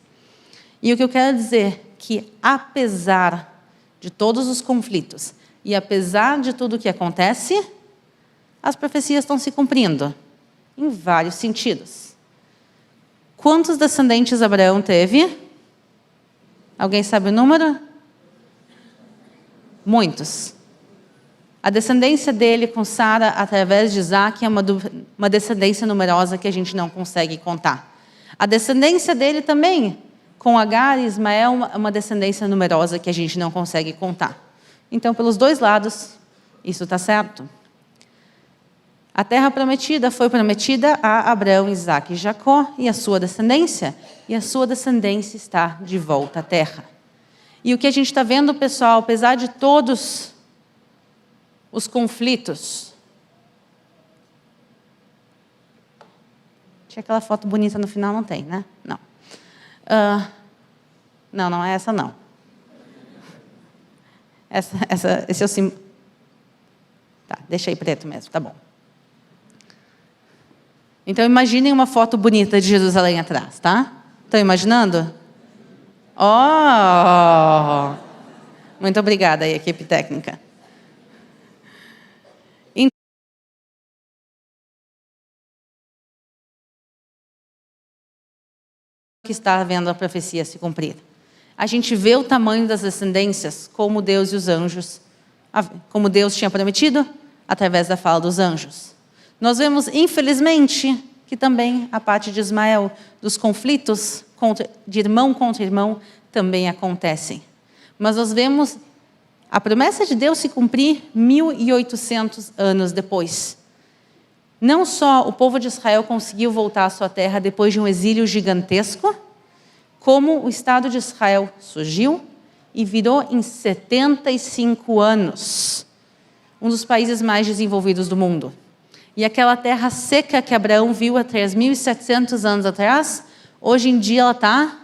E o que eu quero dizer é que, apesar de todos os conflitos e apesar de tudo o que acontece, as profecias estão se cumprindo, em vários sentidos. Quantos descendentes Abraão teve? Alguém sabe o número? Muitos. A descendência dele com Sara, através de Isaac, é uma descendência numerosa que a gente não consegue contar. A descendência dele também, com Agar e Ismael, uma descendência numerosa que a gente não consegue contar. Então, pelos dois lados, isso está certo. A terra prometida foi prometida a Abraão, Isaac e Jacó e a sua descendência está de volta à terra. E o que a gente está vendo, pessoal, apesar de todos os conflitos... Tinha aquela foto bonita no final, não tem, né? Não. Não é essa, não. Esse é o símbolo. Tá, deixa aí preto mesmo, tá bom. Então, imaginem uma foto bonita de Jerusalém atrás, tá? Estão imaginando? Oh! Muito obrigada aí, equipe técnica. Que está vendo a profecia se cumprir. A gente vê o tamanho das descendências, como Deus e os anjos, como Deus tinha prometido, através da fala dos anjos. Nós vemos, infelizmente, que também a parte de Ismael, dos conflitos de irmão contra irmão, também acontecem. Mas nós vemos a promessa de Deus se cumprir 1.800 anos depois. Não só o povo de Israel conseguiu voltar à sua terra depois de um exílio gigantesco, como o Estado de Israel surgiu e virou em 75 anos um dos países mais desenvolvidos do mundo. E aquela terra seca que Abraão viu há 3.700 anos atrás, hoje em dia ela está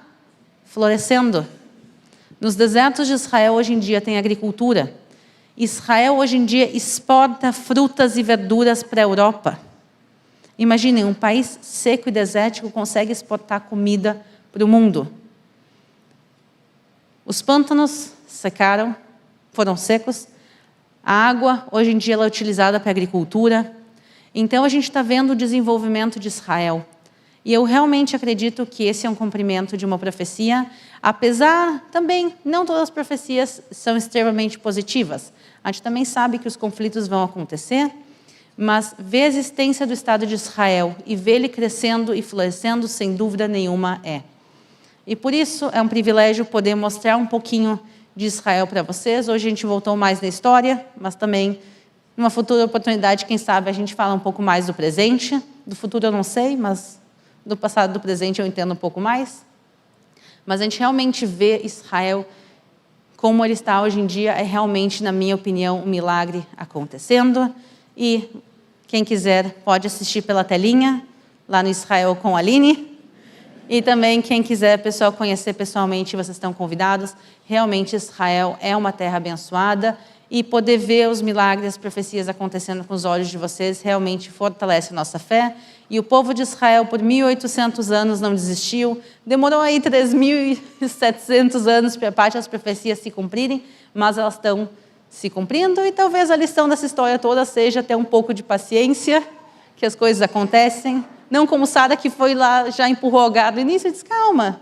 florescendo. Nos desertos de Israel, hoje em dia, tem agricultura. Israel, hoje em dia, exporta frutas e verduras para a Europa. Imaginem, um país seco e desértico consegue exportar comida para o mundo. Os pântanos secaram, foram secos. A água, hoje em dia, ela é utilizada para a agricultura. Então, a gente está vendo o desenvolvimento de Israel. E eu realmente acredito que esse é um cumprimento de uma profecia, apesar também, não todas as profecias são extremamente positivas. A gente também sabe que os conflitos vão acontecer, mas ver a existência do Estado de Israel e ver ele crescendo e florescendo, sem dúvida nenhuma, é. E por isso é um privilégio poder mostrar um pouquinho de Israel para vocês. Hoje a gente voltou mais na história, mas também, numa futura oportunidade, quem sabe a gente fala um pouco mais do presente. Do futuro eu não sei, mas do passado e do presente eu entendo um pouco mais. Mas a gente realmente vê Israel como ele está hoje em dia, é realmente, na minha opinião, um milagre acontecendo. E quem quiser pode assistir pela telinha, lá no Israel com a Aline. E também quem quiser, pessoal, conhecer pessoalmente, vocês estão convidados. Realmente Israel é uma terra abençoada. E poder ver os milagres, as profecias acontecendo com os olhos de vocês, realmente fortalece a nossa fé. E o povo de Israel, por 1.800 anos, não desistiu. Demorou aí 3.700 anos para parte das profecias se cumprirem, mas elas estão se cumprindo. E talvez a lição dessa história toda seja ter um pouco de paciência, que as coisas acontecem. Não como Sara, que foi lá, já empurrou o gado no início e disse, calma,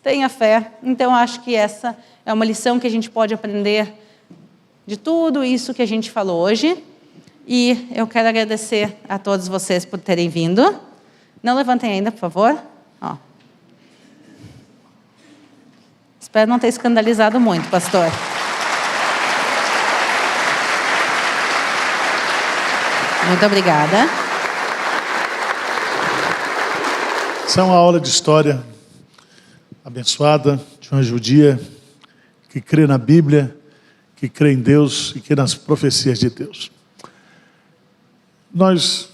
tenha fé. Então, acho que essa é uma lição que a gente pode aprender de tudo isso que a gente falou hoje. E eu quero agradecer a todos vocês por terem vindo. Não levantem ainda, por favor. Ó. Espero não ter escandalizado muito, pastor. Muito obrigada. Essa é uma aula de história abençoada de uma judia que crê na Bíblia, que crê em Deus e que nas profecias de Deus. Nós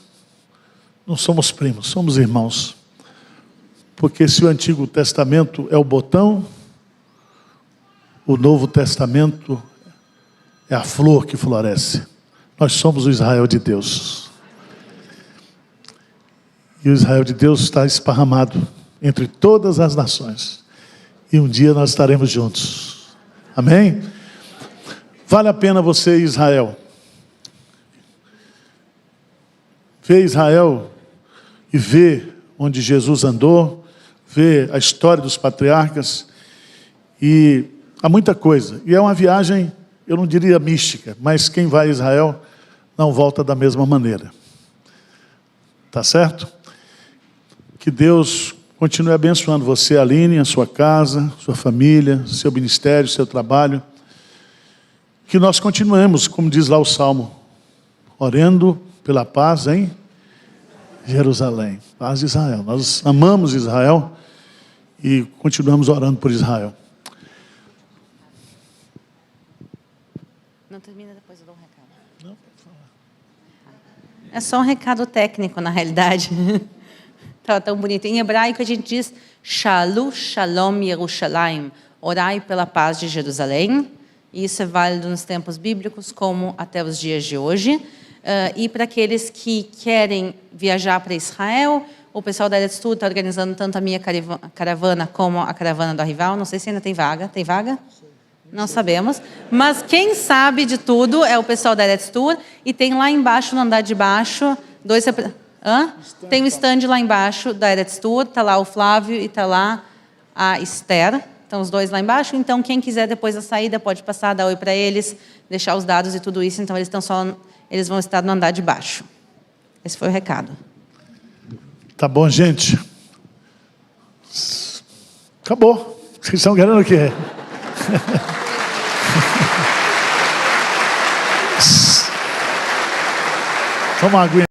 não somos primos, somos irmãos. Porque se o Antigo Testamento é o botão, o Novo Testamento é a flor que floresce. Nós somos o Israel de Deus. E o Israel de Deus está esparramado entre todas as nações. E um dia nós estaremos juntos. Amém? Vale a pena você ir a Israel. Ver Israel e ver onde Jesus andou, ver a história dos patriarcas. E há muita coisa. E é uma viagem, eu não diria mística, mas quem vai a Israel não volta da mesma maneira. Tá certo? Que Deus continue abençoando você, Aline, a sua casa, sua família, seu ministério, seu trabalho. Que nós continuemos, como diz lá o Salmo, orando pela paz em Jerusalém. Paz de Israel. Nós amamos Israel e continuamos orando por Israel. Não termina, depois eu dou um recado. Não, pode falar. É só um recado técnico, na realidade. Estava tão bonito. Em hebraico a gente diz Shalu Shalom Yerushalayim. Orai pela paz de Jerusalém. E isso é válido nos tempos bíblicos como até os dias de hoje. E para aqueles que querem viajar para Israel, o pessoal da Eretz Tour está organizando tanto a minha caravana como a caravana do Arrival. Não sei se ainda tem vaga. Tem vaga? Não sabemos. Mas quem sabe de tudo é o pessoal da Eretz Tour. E tem lá embaixo, no andar de baixo, tem um stand lá embaixo da Eretz Tour. Está lá o Flávio e está lá a Esther. Estão os dois lá embaixo. Então, quem quiser depois da saída pode passar, dar oi para eles, deixar os dados e tudo isso. Então, eles vão estar no andar de baixo. Esse foi o recado. Tá bom, gente? Acabou. Vocês estão querendo o quê? Toma uma aguinha.